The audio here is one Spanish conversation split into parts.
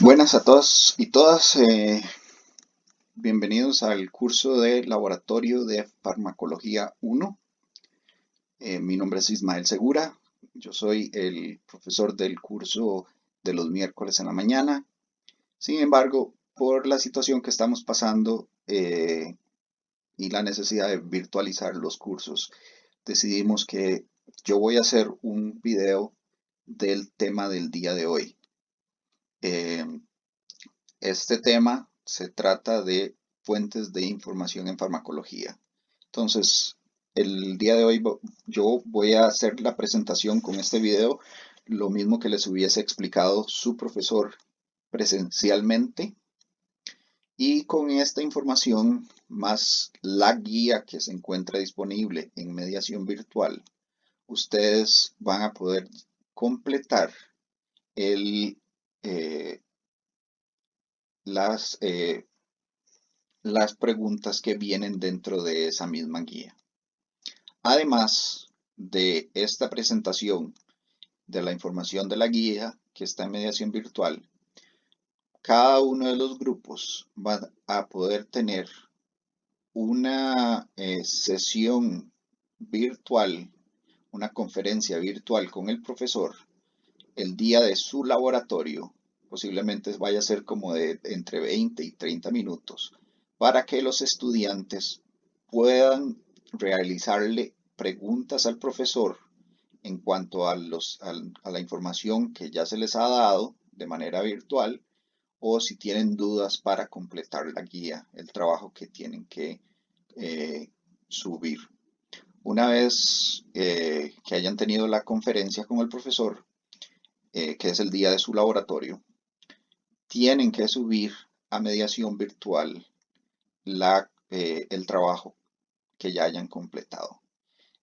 Buenas a todos y todas, bienvenidos al curso de Laboratorio de Farmacología 1. Mi nombre es Ismael Segura, yo soy el profesor del curso de los miércoles en la mañana. Sin embargo, por la situación que estamos pasando y la necesidad de virtualizar los cursos, decidimos que yo voy a hacer un video del tema del día de hoy. Eh, Este tema se trata de fuentes de información en farmacología. Entonces, el día de hoy yo voy a hacer la presentación con este video, lo mismo que les hubiese explicado su profesor presencialmente. Y con esta información, más la guía que se encuentra disponible en mediación virtual, ustedes van a poder completar el, eh, las las preguntas que vienen dentro de esa misma guía. Además de esta presentación de la información de la guía que está en mediación virtual, cada uno de los grupos va a poder tener una sesión virtual, una conferencia virtual con el profesor el día de su laboratorio. Posiblemente vaya a ser como de entre 20 y 30 minutos para que los estudiantes puedan realizarle preguntas al profesor en cuanto a la información que ya se les ha dado de manera virtual, o si tienen dudas para completar la guía, el trabajo que tienen que subir. Una vez que hayan tenido la conferencia con el profesor, que es el día de su laboratorio, tienen que subir a mediación virtual el trabajo que ya hayan completado.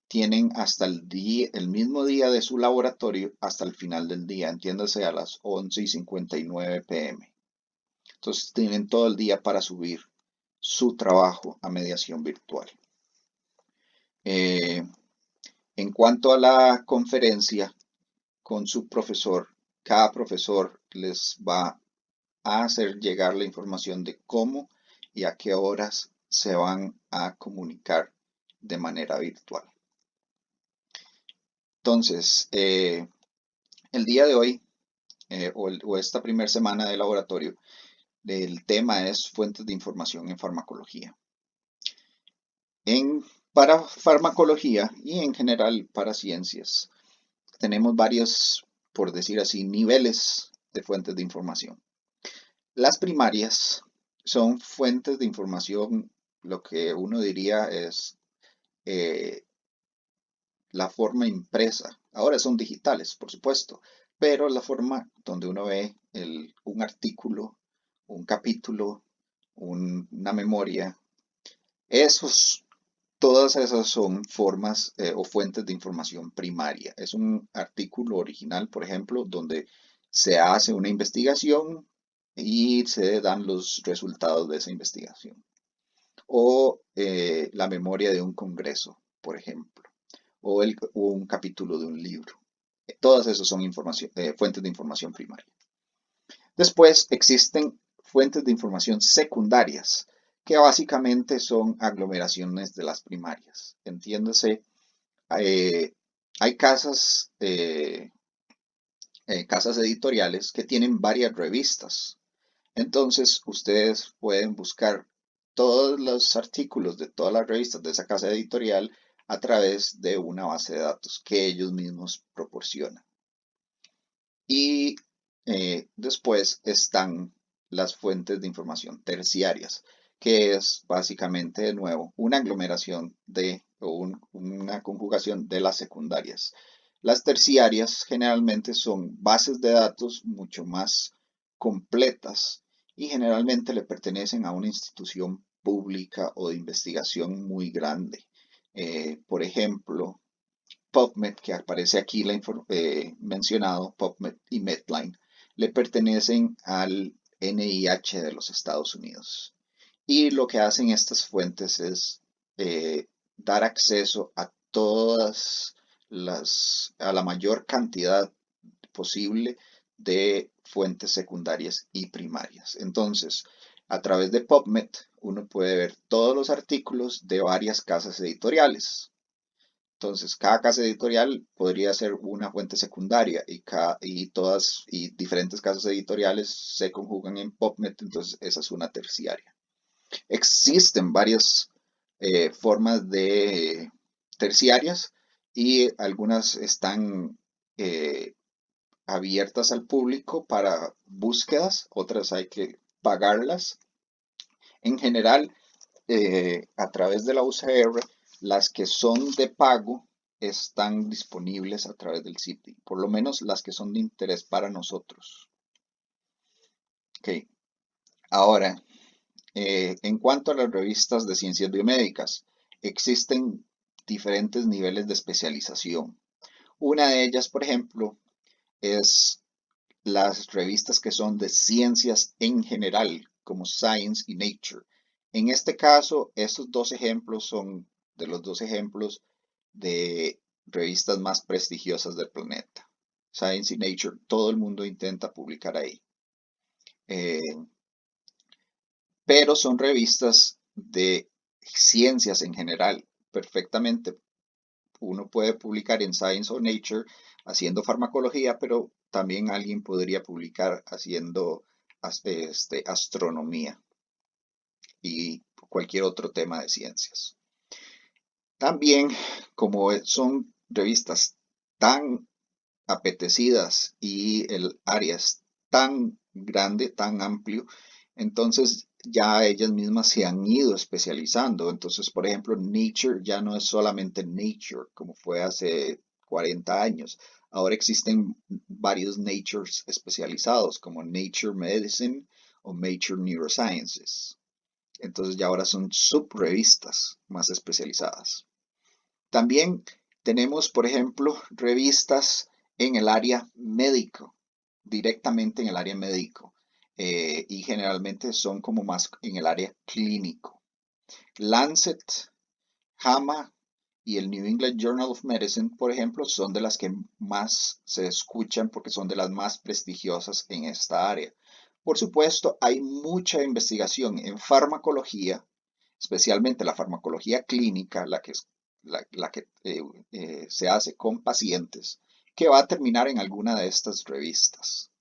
Tienen hasta el mismo día de su laboratorio, hasta el final del día, entiéndase a las 11:59 p.m. Entonces tienen todo el día para subir su trabajo a mediación virtual. Eh, en cuanto a la conferencia con su profesor, cada profesor les va a hacer llegar la información de cómo y a qué horas se van a comunicar de manera virtual. Entonces, el día de hoy o esta primera semana de laboratorio, el tema es fuentes de información en farmacología. Para farmacología y en general para ciencias, tenemos varios, por decir así, niveles de fuentes de información. Las primarias son fuentes de información, lo que uno diría es la forma impresa. Ahora son digitales, por supuesto, pero la forma donde uno ve un artículo, un capítulo, una memoria, todas esas son formas o fuentes de información primaria. Es un artículo original, por ejemplo, donde se hace una investigación y se dan los resultados de esa investigación. O la memoria de un congreso, por ejemplo, o un capítulo de un libro. Todas esas son fuentes de información primaria. Después existen fuentes de información secundarias, que básicamente son aglomeraciones de las primarias. Entiéndase, eh, hay casas editoriales que tienen varias revistas. Entonces, ustedes pueden buscar todos los artículos de todas las revistas de esa casa editorial a través de una base de datos que ellos mismos proporcionan. Y después están las fuentes de información terciarias, que es básicamente de nuevo una aglomeración una conjugación de las secundarias. Las terciarias generalmente son bases de datos mucho más completas y generalmente le pertenecen a una institución pública o de investigación muy grande. Por ejemplo, PubMed, que aparece aquí mencionado, PubMed y Medline, le pertenecen al NIH de los Estados Unidos. Y lo que hacen estas fuentes es dar acceso a a la mayor cantidad posible de fuentes secundarias y primarias. Entonces, a través de PubMed, uno puede ver todos los artículos de varias casas editoriales. Entonces, cada casa editorial podría ser una fuente secundaria y diferentes casas editoriales se conjugan en PubMed, entonces esa es una terciaria. Existen varias formas de terciarias y algunas están abiertas al público para búsquedas, otras hay que pagarlas. En general, a través de la UCR, las que son de pago están disponibles a través del sitio, por lo menos las que son de interés para nosotros. Ok, ahora, en cuanto a las revistas de ciencias biomédicas, existen diferentes niveles de especialización. Una de ellas, por ejemplo, es las revistas que son de ciencias en general, como Science y Nature. En este caso, estos dos ejemplos son de los dos ejemplos de revistas más prestigiosas del planeta. Science y Nature, todo el mundo intenta publicar ahí. Pero son revistas de ciencias en general. Perfectamente, uno puede publicar en Science o Nature haciendo farmacología, pero también alguien podría publicar haciendo astronomía y cualquier otro tema de ciencias. También, como son revistas tan apetecidas y el área es tan grande, tan amplio, entonces ya ellas mismas se han ido especializando. Entonces, por ejemplo, Nature ya no es solamente Nature como fue hace 40 años. Ahora existen varios Natures especializados como Nature Medicine o Nature Neurosciences. Entonces ya ahora son subrevistas más especializadas. También tenemos, por ejemplo, revistas en el área médico, directamente en el área médico, y generalmente son como más en el área clínico. Lancet, JAMA y el New England Journal of Medicine, por ejemplo, son de las que más se escuchan porque son de las más prestigiosas en esta área. Por supuesto, hay mucha investigación en farmacología, especialmente la farmacología clínica, la que se hace con pacientes, que va a terminar en alguna de estas revistas,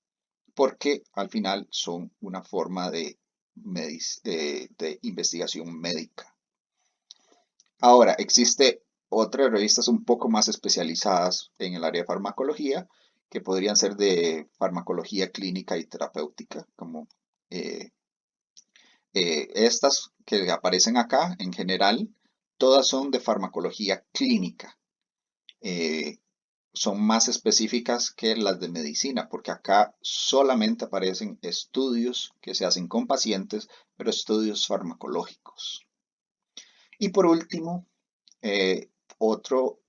porque al final son una forma de investigación médica. Ahora, existe otras revistas un poco más especializadas en el área de farmacología, que podrían ser de farmacología clínica y terapéutica, como estas que aparecen acá en general, todas son de farmacología clínica. Son más específicas que las de medicina, porque acá solamente aparecen estudios que se hacen con pacientes, pero estudios farmacológicos. Y por último, otro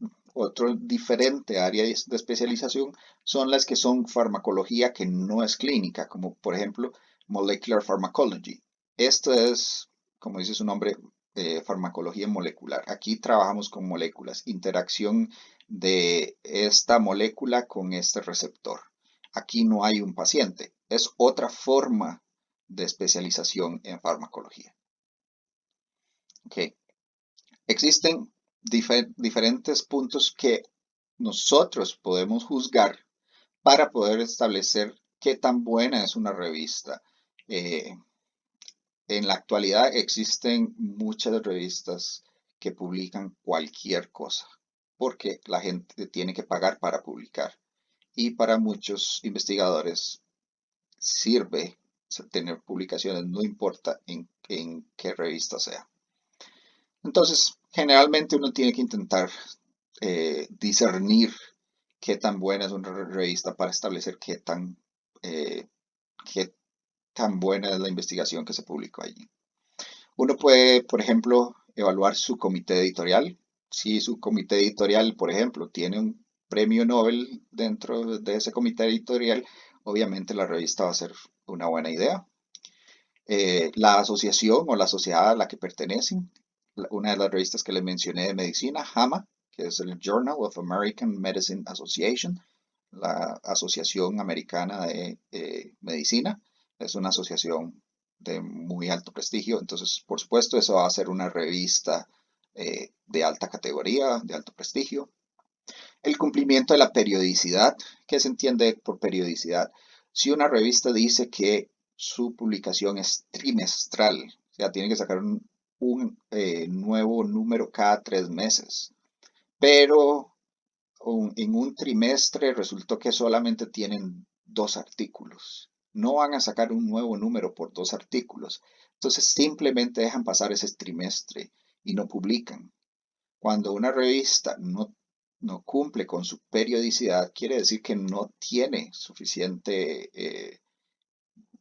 diferente área de especialización son las que son farmacología que no es clínica, como por ejemplo Molecular Pharmacology. Esto es, como dice su nombre, farmacología molecular. Aquí trabajamos con moléculas, interacción de esta molécula con este receptor. Aquí no hay un paciente, es otra forma de especialización en farmacología. Okay. Existen diferentes puntos que nosotros podemos juzgar para poder establecer qué tan buena es una revista. En la actualidad existen muchas revistas que publican cualquier cosa, porque la gente tiene que pagar para publicar. Y para muchos investigadores sirve tener publicaciones, no importa en qué revista sea. Entonces, generalmente uno tiene que intentar discernir qué tan buena es una revista para establecer qué tan buena es la investigación que se publicó allí. Uno puede, por ejemplo, evaluar su comité editorial. Si su comité editorial, por ejemplo, tiene un premio Nobel dentro de ese comité editorial, obviamente la revista va a ser una buena idea. La asociación o la sociedad a la que pertenecen, una de las revistas que les mencioné de medicina, JAMA, que es el Journal of American Medicine Association, la Asociación Americana de Medicina. Es una asociación de muy alto prestigio, entonces por supuesto eso va a ser una revista de alta categoría, de alto prestigio. El cumplimiento de la periodicidad. ¿Qué se entiende por periodicidad? Si una revista dice que su publicación es trimestral, o sea, tiene que sacar un nuevo número cada 3 meses, pero en un trimestre resultó que solamente tienen 2 artículos. No van a sacar un nuevo número por 2 artículos. Entonces simplemente dejan pasar ese trimestre y no publican. Cuando una revista no cumple con su periodicidad, quiere decir que no tiene suficiente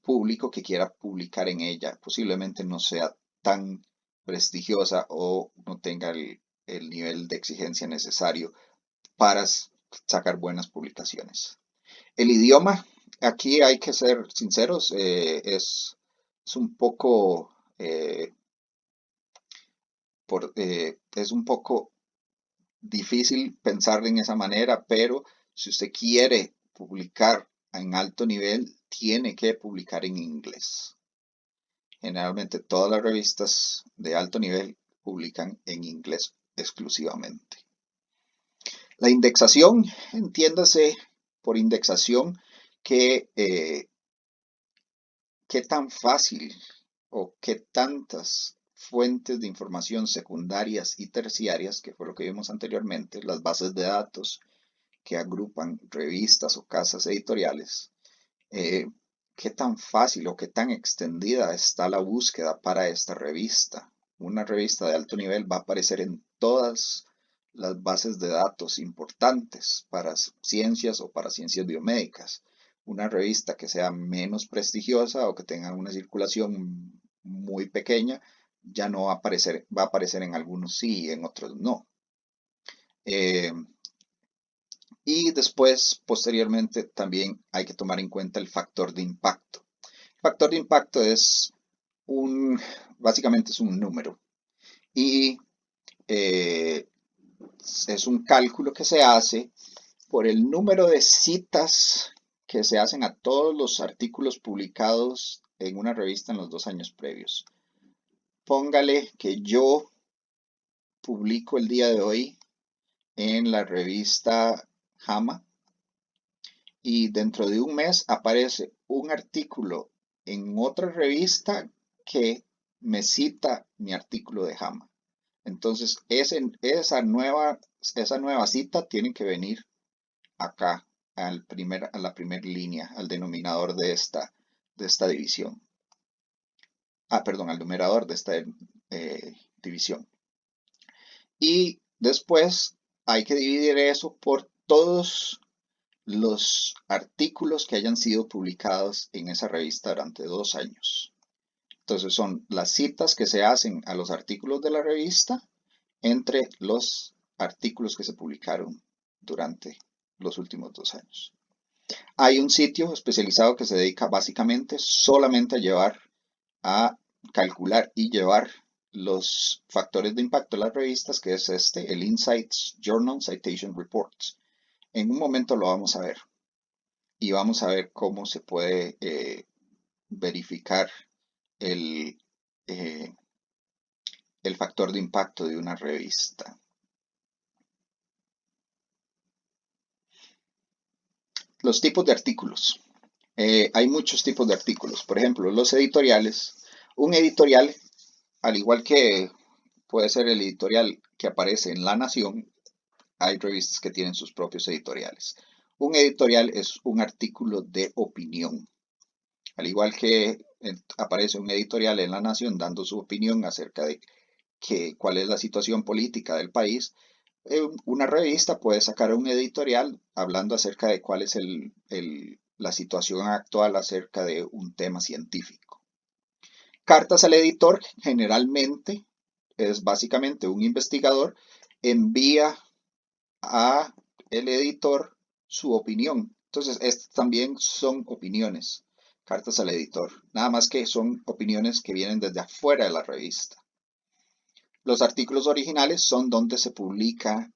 público que quiera publicar en ella. Posiblemente no sea tan prestigiosa o no tenga el nivel de exigencia necesario para sacar buenas publicaciones. El idioma, aquí hay que ser sinceros, es un poco, es un poco difícil pensar en esa manera, pero si usted quiere publicar en alto nivel, tiene que publicar en inglés. Generalmente todas las revistas de alto nivel publican en inglés exclusivamente. La indexación, entiéndase por indexación que qué tan fácil o qué tantas fuentes de información secundarias y terciarias, que fue lo que vimos anteriormente, las bases de datos que agrupan revistas o casas editoriales, eh, qué tan fácil o qué tan extendida está la búsqueda para esta revista. Una revista de alto nivel va a aparecer en todas las bases de datos importantes para ciencias o para ciencias biomédicas. Una revista que sea menos prestigiosa o que tenga una circulación muy pequeña ya no va a aparecer en algunos sí y en otros no. Y después, posteriormente, también hay que tomar en cuenta el factor de impacto. El factor de impacto básicamente es un número y eh, es un cálculo que se hace por el número de citas que se hacen a todos los artículos publicados en una revista en los 2 años previos. Póngale que yo publico el día de hoy en la revista JAMA y dentro de un mes aparece un artículo en otra revista que me cita mi artículo de JAMA. Entonces, esa nueva cita tiene que venir acá, a la primera línea, al denominador de esta división. Perdón, al numerador de esta división. Y después hay que dividir eso por todos los artículos que hayan sido publicados en esa revista durante 2 años. Entonces son las citas que se hacen a los artículos de la revista entre los artículos que se publicaron durante los últimos 2 años. Hay un sitio especializado que se dedica básicamente solamente a calcular y llevar los factores de impacto de las revistas, que es el Insights Journal Citation Reports. En un momento lo vamos a ver y vamos a ver cómo se puede verificar el, eh, el factor de impacto de una revista. Los tipos de artículos. Hay muchos tipos de artículos. Por ejemplo, los editoriales. Un editorial, al igual que puede ser el editorial que aparece en La Nación, hay revistas que tienen sus propios editoriales. Un editorial es un artículo de opinión. Al igual que aparece un editorial en La Nación dando su opinión acerca de cuál es la situación política del país, una revista puede sacar un editorial hablando acerca de cuál es la situación actual acerca de un tema científico. Cartas al editor generalmente es básicamente un investigador envía a el editor su opinión. Entonces, estas también son opiniones, cartas al editor, nada más que son opiniones que vienen desde afuera de la revista. Los artículos originales son donde se publica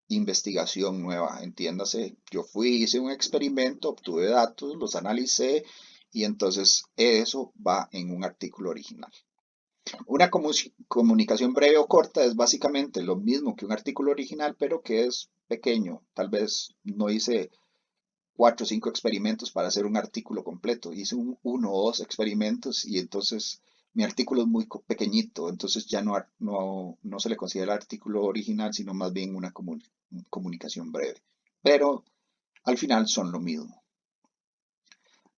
investigación nueva. Entiéndase, yo fui, hice un experimento, obtuve datos, los analicé y entonces eso va en un artículo original. Una comunicación breve o corta es básicamente lo mismo que un artículo original, pero que es pequeño. Tal vez no hice 4 o 5 experimentos para hacer un artículo completo. Hice uno o dos experimentos y entonces mi artículo es muy pequeñito, entonces ya no se le considera artículo original, sino más bien una comunicación breve. Pero al final son lo mismo.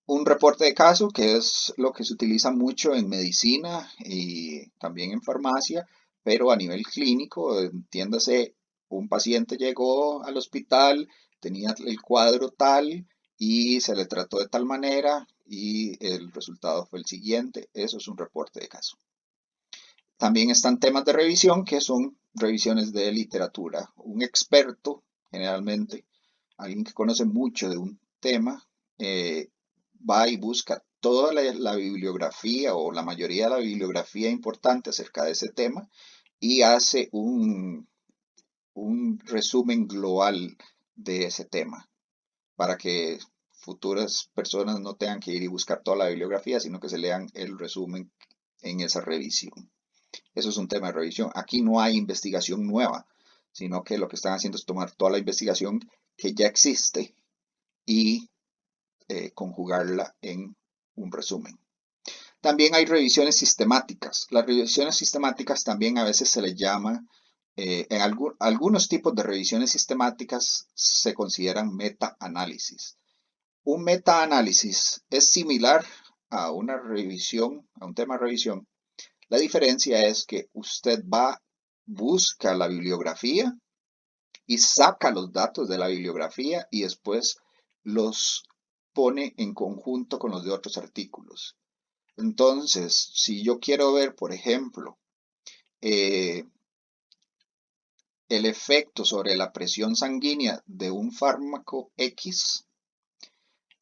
Un reporte de caso, que es lo que se utiliza mucho en medicina y también en farmacia, pero a nivel clínico, entiéndase, un paciente llegó al hospital, tenía el cuadro tal y se le trató de tal manera y el resultado fue el siguiente. Eso es un reporte de caso. También están temas de revisión, que son revisiones de literatura. Un experto, generalmente, alguien que conoce mucho de un tema, eh, va y busca toda la bibliografía o la mayoría de la bibliografía importante acerca de ese tema y hace un resumen global de ese tema para que futuras personas no tengan que ir y buscar toda la bibliografía, sino que se lean el resumen en esa revisión. Eso es un tema de revisión. Aquí no hay investigación nueva, sino que lo que están haciendo es tomar toda la investigación que ya existe y conjugarla en un resumen. También hay revisiones sistemáticas. Las revisiones sistemáticas también a veces se les llama, en algunos tipos de revisiones sistemáticas se consideran meta-análisis. Un meta-análisis es similar a una revisión, a un tema de revisión. La diferencia es que usted va, busca la bibliografía y saca los datos de la bibliografía y después los pone en conjunto con los de otros artículos. Entonces, si yo quiero ver, por ejemplo, eh, el efecto sobre la presión sanguínea de un fármaco X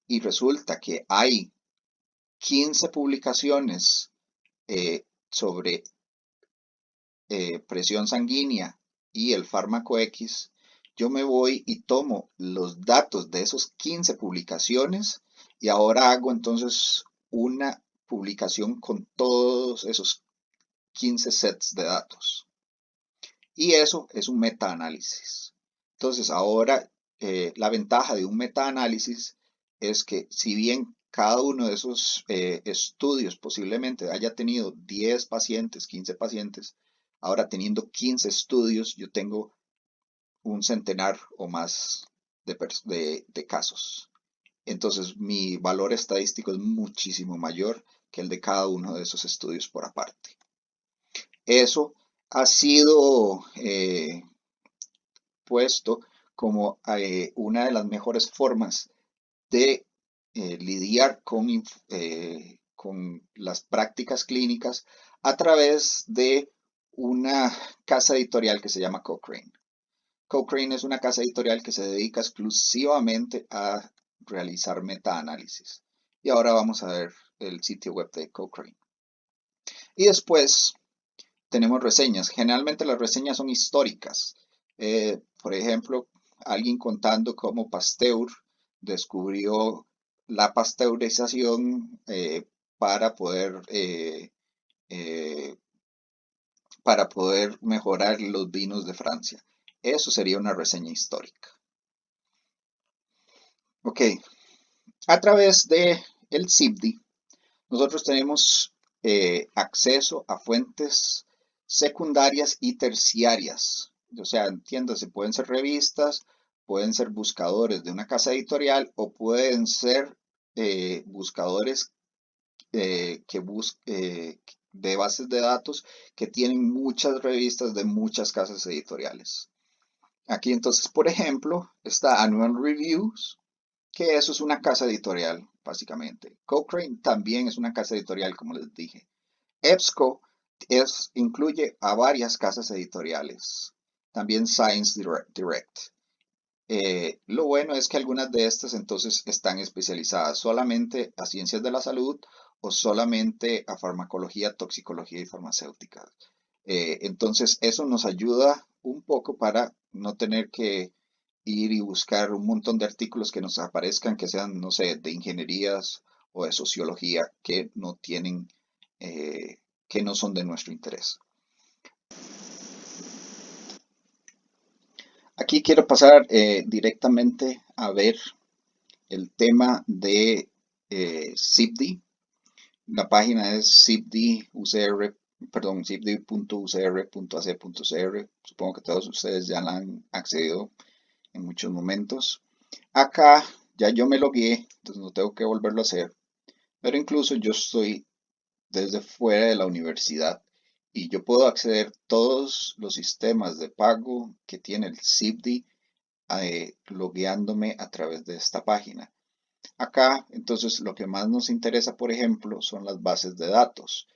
y resulta que hay 15 publicaciones sobre presión sanguínea y el fármaco X, yo me voy y tomo los datos de esos 15 publicaciones y ahora hago entonces una publicación con todos esos 15 sets de datos. Y eso es un metaanálisis. Entonces ahora la ventaja de un metaanálisis es que si bien cada uno de esos estudios posiblemente haya tenido 10 pacientes, 15 pacientes, ahora teniendo 15 estudios, yo tengo un centenar o más de casos. Entonces mi valor estadístico es muchísimo mayor que el de cada uno de esos estudios por aparte. Eso ha sido puesto como una de las mejores formas de lidiar con las prácticas clínicas a través de una casa editorial que se llama Cochrane. Cochrane es una casa editorial que se dedica exclusivamente a realizar metaanálisis. Y ahora vamos a ver el sitio web de Cochrane. Y después tenemos reseñas. Generalmente las reseñas son históricas. Por ejemplo, alguien contando cómo Pasteur descubrió la pasteurización eh, para poder mejorar los vinos de Francia. Eso sería una reseña histórica. Ok, a través de el CIPDI, nosotros tenemos acceso a fuentes secundarias y terciarias. O sea, entiéndase, pueden ser revistas, pueden ser buscadores de una casa editorial o pueden ser buscadores de bases de datos que tienen muchas revistas de muchas casas editoriales. Aquí entonces, por ejemplo, está Annual Reviews, que eso es una casa editorial, básicamente. Cochrane también es una casa editorial, como les dije. EBSCO incluye a varias casas editoriales. También Science Direct. Lo bueno es que algunas de estas entonces están especializadas solamente a ciencias de la salud o solamente a farmacología, toxicología y farmacéutica. Entonces eso nos ayuda un poco para no tener que ir y buscar un montón de artículos que nos aparezcan, que sean, no sé, de ingenierías o de sociología, que no tienen, que no son de nuestro interés. Aquí quiero pasar directamente a ver el tema de ZipD. La página es zipd.ucr, perdón, zipd.ucr.ac.cr. Supongo que todos ustedes ya la han accedido en muchos momentos. Acá ya yo me logué, entonces no tengo que volverlo a hacer, pero incluso yo estoy desde fuera de la universidad y yo puedo acceder a todos los sistemas de pago que tiene el ZipD logueándome a través de esta página. Acá, entonces, lo que más nos interesa, por ejemplo, son las bases de datos.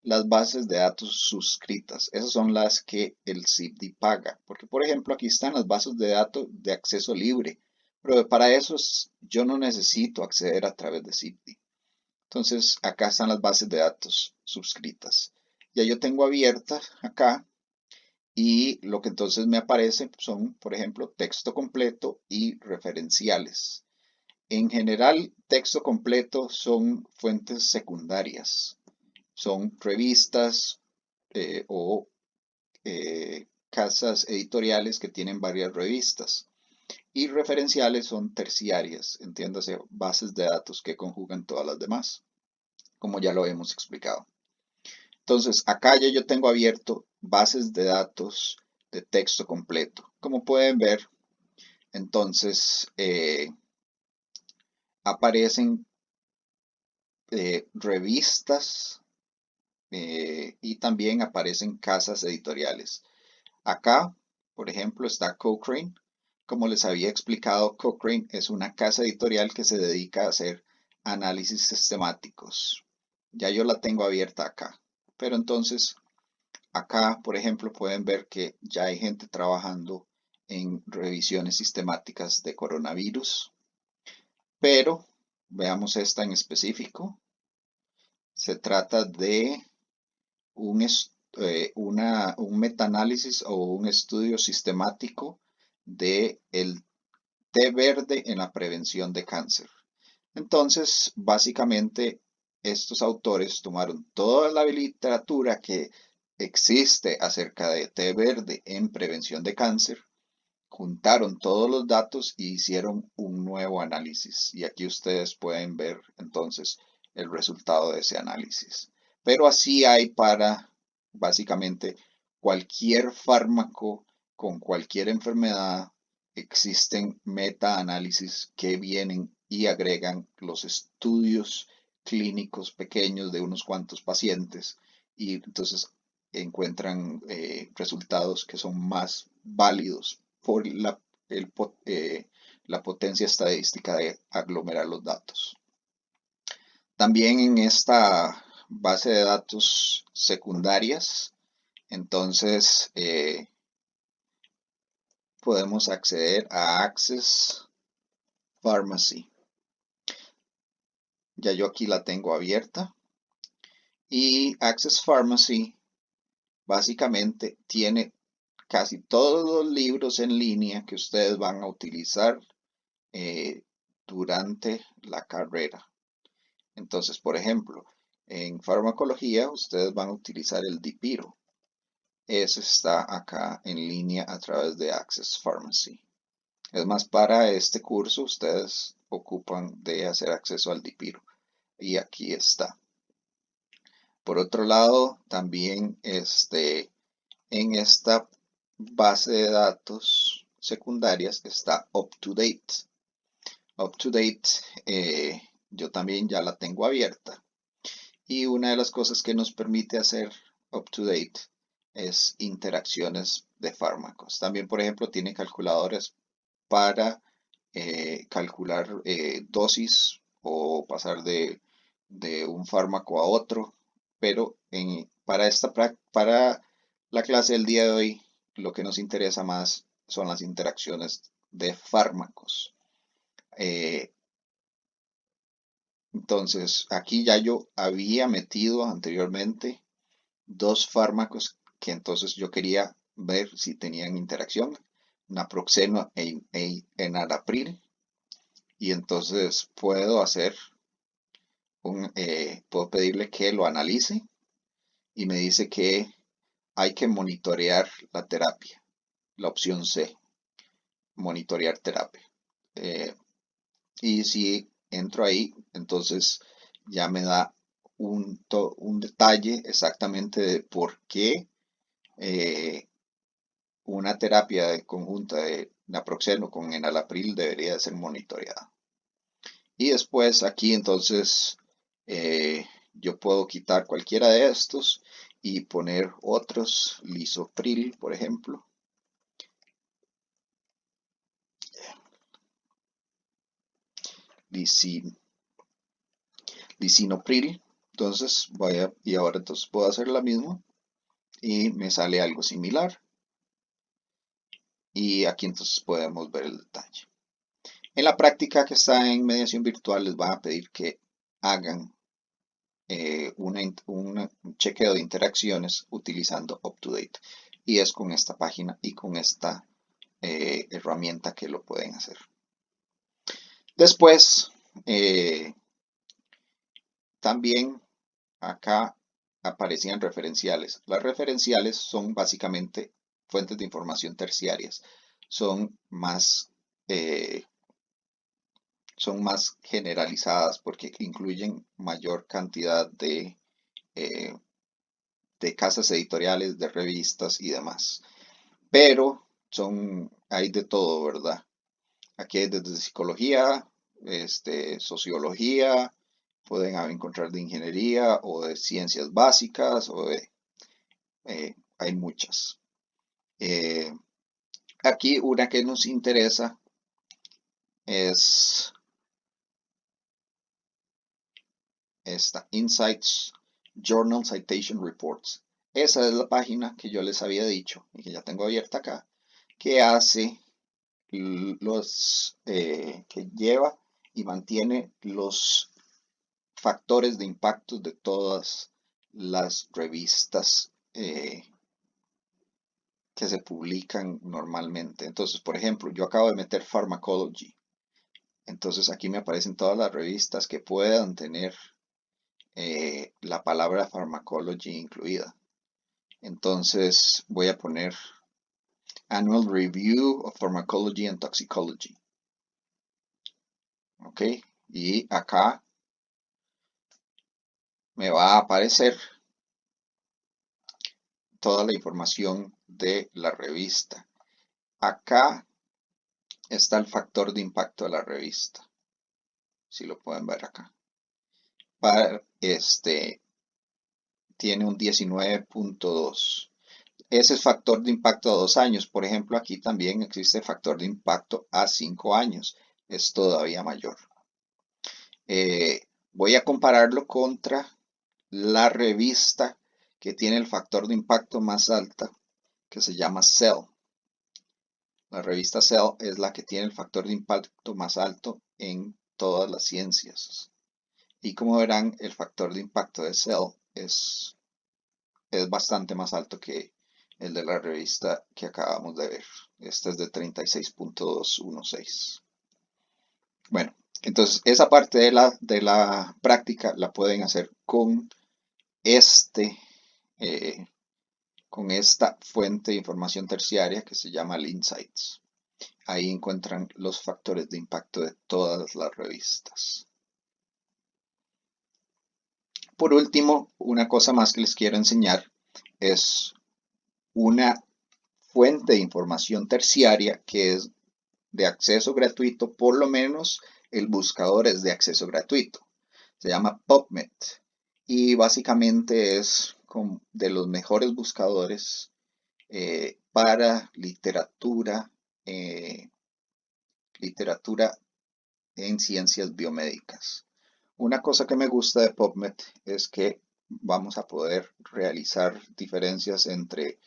Las bases de datos suscritas, esas son las que el ZipD paga. Porque, por ejemplo, aquí están las bases de datos de acceso libre. Pero para eso yo no necesito acceder a través de ZipD. Entonces, acá están las bases de datos suscritas. Ya yo tengo abierta acá y lo que entonces me aparece son, por ejemplo, texto completo y referenciales. En general, texto completo son fuentes secundarias, son revistas o casas editoriales que tienen varias revistas. Y referenciales son terciarias, entiéndase, bases de datos que conjugan todas las demás, como ya lo hemos explicado. Entonces, acá ya yo tengo abierto bases de datos de texto completo. Como pueden ver, entonces aparecen revistas y también aparecen casas editoriales. Acá, por ejemplo, está Cochrane. Como les había explicado, Cochrane es una casa editorial que se dedica a hacer análisis sistemáticos. Ya yo la tengo abierta acá. Pero entonces, acá, por ejemplo, pueden ver que ya hay gente trabajando en revisiones sistemáticas de coronavirus. Pero veamos esta en específico. Se trata de un metaanálisis o un estudio sistemático de el té verde en la prevención de cáncer. Entonces, básicamente, estos autores tomaron toda la literatura que existe acerca de té verde en prevención de cáncer, juntaron todos los datos y hicieron un nuevo análisis. Y aquí ustedes pueden ver entonces el resultado de ese análisis. Pero así hay para básicamente cualquier fármaco con cualquier enfermedad. Existen metaanálisis que vienen y agregan los estudios clínicos pequeños de unos cuantos pacientes y entonces encuentran resultados que son más válidos por la potencia estadística de aglomerar los datos. También en esta base de datos secundarias, entonces podemos acceder a Access Pharmacy. Ya yo aquí la tengo abierta. Y Access Pharmacy básicamente tiene casi todos los libros en línea que ustedes van a utilizar durante la carrera. Entonces, por ejemplo, en farmacología ustedes van a utilizar el Dipiro. Ese está acá en línea a través de Access Pharmacy. Es más, para este curso ustedes ocupan de hacer acceso al Dipiro. Y aquí está. Por otro lado, también en esta base de datos secundarias está UpToDate. UpToDate yo también ya la tengo abierta. Y una de las cosas que nos permite hacer UpToDate es interacciones de fármacos. También, por ejemplo, tiene calculadores para calcular dosis o pasar de un fármaco a otro. Pero para la clase del día de hoy, lo que nos interesa más son las interacciones de fármacos. Entonces, aquí ya yo había metido anteriormente dos fármacos que entonces yo quería ver si tenían interacción. naproxeno e enalapril, y entonces puedo puedo pedirle que lo analice y me dice que hay que monitorear la terapia, la opción C, monitorear terapia. Y si entro ahí, entonces ya me da un detalle exactamente de por qué una terapia conjunta de naproxeno con enalapril debería de ser monitoreada. Y después aquí entonces yo puedo quitar cualquiera de estos y poner otros, lisopril, por ejemplo. Lisinopril. Entonces y ahora entonces puedo hacer la misma y me sale algo similar. Y aquí entonces podemos ver el detalle. En la práctica que está en mediación virtual les van a pedir que hagan un chequeo de interacciones utilizando UpToDate. Y es con esta página y con esta herramienta que lo pueden hacer. Después, también acá aparecían referenciales. Las referenciales son básicamente fuentes de información terciarias. Son más generalizadas porque incluyen mayor cantidad de casas editoriales, de revistas y demás. Pero hay de todo, ¿verdad? Aquí hay desde psicología, sociología, pueden encontrar de ingeniería o de ciencias básicas, hay muchas. Aquí una que nos interesa es esta, Insights Journal Citation Reports. Esa es la página que yo les había dicho y que ya tengo abierta acá, que hace que lleva y mantiene los factores de impacto de todas las revistas que se publican normalmente. Entonces, por ejemplo, yo acabo de meter Pharmacology. Entonces aquí me aparecen todas las revistas que puedan tener la palabra pharmacology incluida. Entonces voy a poner Annual Review of Pharmacology and Toxicology. Ok, y acá me va a aparecer toda la información de la revista. Acá está el factor de impacto de la revista. Si lo pueden ver acá. Tiene un 19.2. Ese es factor de impacto a 2 años. Por ejemplo, aquí también existe factor de impacto a 5 años. Es todavía mayor. Voy a compararlo contra la revista que tiene el factor de impacto más alto, que se llama Cell. La revista Cell es la que tiene el factor de impacto más alto en todas las ciencias. Y como verán, el factor de impacto de Cell es bastante más alto que el de la revista que acabamos de ver. Este es de 36.216. Bueno, entonces esa parte de la práctica la pueden hacer con con esta fuente de información terciaria que se llama Insights. Ahí encuentran los factores de impacto de todas las revistas. Por último, una cosa más que les quiero enseñar es una fuente de información terciaria que es de acceso gratuito, por lo menos el buscador es de acceso gratuito. Se llama PubMed y básicamente es de los mejores buscadores para literatura en ciencias biomédicas. Una cosa que me gusta de PubMed es que vamos a poder realizar diferencias entre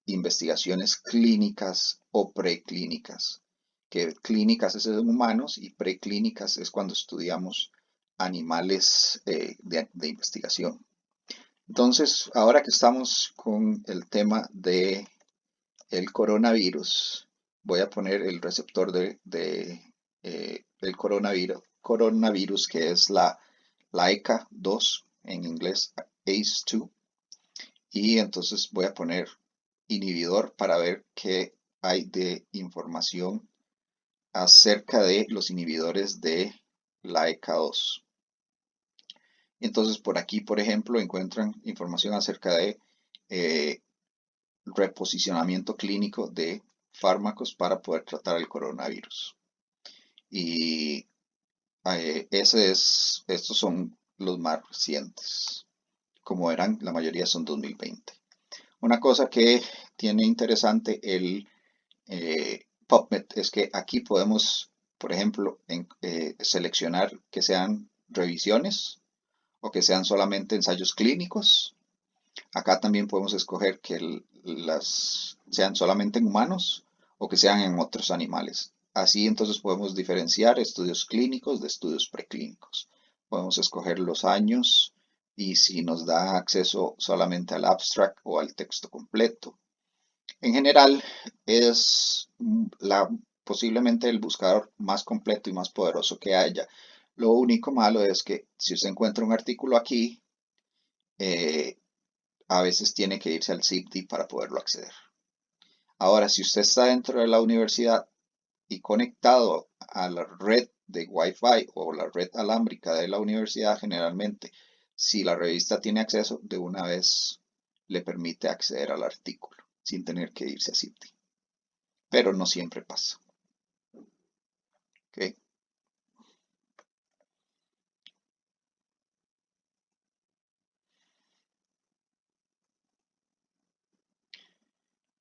investigaciones clínicas o preclínicas. Que clínicas es en humanos y preclínicas es cuando estudiamos animales de investigación. Entonces, ahora que estamos con el tema de el coronavirus, voy a poner el receptor del coronavirus, que es la ECA2, en inglés ACE2, y entonces voy a poner inhibidor para ver qué hay de información acerca de los inhibidores de la ECA2. Entonces por aquí, por ejemplo, encuentran información acerca de reposicionamiento clínico de fármacos para poder tratar el coronavirus. Y estos son los más recientes. Como verán, la mayoría son 2020. Una cosa que tiene interesante el PubMed es que aquí podemos, por ejemplo, seleccionar que sean revisiones o que sean solamente ensayos clínicos. Acá también podemos escoger que las sean solamente en humanos o que sean en otros animales. Así entonces podemos diferenciar estudios clínicos de estudios preclínicos. Podemos escoger los años y si nos da acceso solamente al abstract o al texto completo. En general es posiblemente el buscador más completo y más poderoso que haya. Lo único malo es que si usted encuentra un artículo aquí, a veces tiene que irse al CIPDI para poderlo acceder. Ahora, si usted está dentro de la universidad y conectado a la red de Wi-Fi o la red alámbrica de la universidad, generalmente, si la revista tiene acceso, de una vez le permite acceder al artículo sin tener que irse a CIPDI. Pero no siempre pasa. ¿Okay?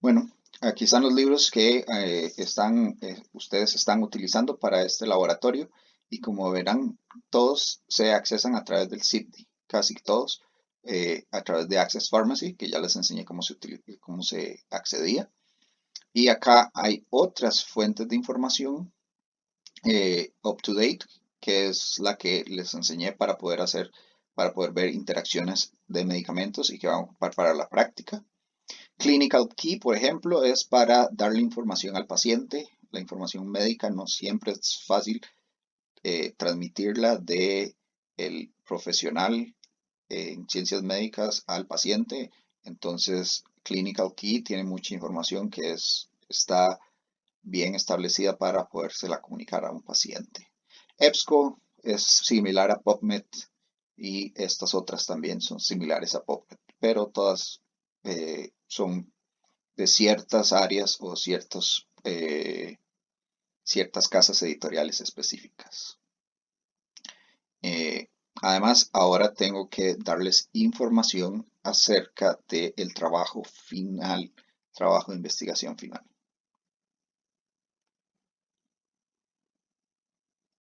Bueno, aquí están los libros que ustedes están utilizando para este laboratorio y como verán, todos se accesan a través del CIPDI, casi todos a través de Access Pharmacy, que ya les enseñé cómo se accedía. Y acá hay otras fuentes de información UpToDate, que es la que les enseñé para poder ver interacciones de medicamentos y que van a ocupar para la práctica. Clinical Key, por ejemplo, es para darle información al paciente. La información médica no siempre es fácil transmitirla de el profesional en ciencias médicas al paciente. Entonces, Clinical Key tiene mucha información que está bien establecida para podérsela comunicar a un paciente. EBSCO es similar a PubMed y estas otras también son similares a PubMed, pero todas son de ciertas áreas o ciertas casas editoriales específicas. Además, ahora tengo que darles información acerca del trabajo final, trabajo de investigación final.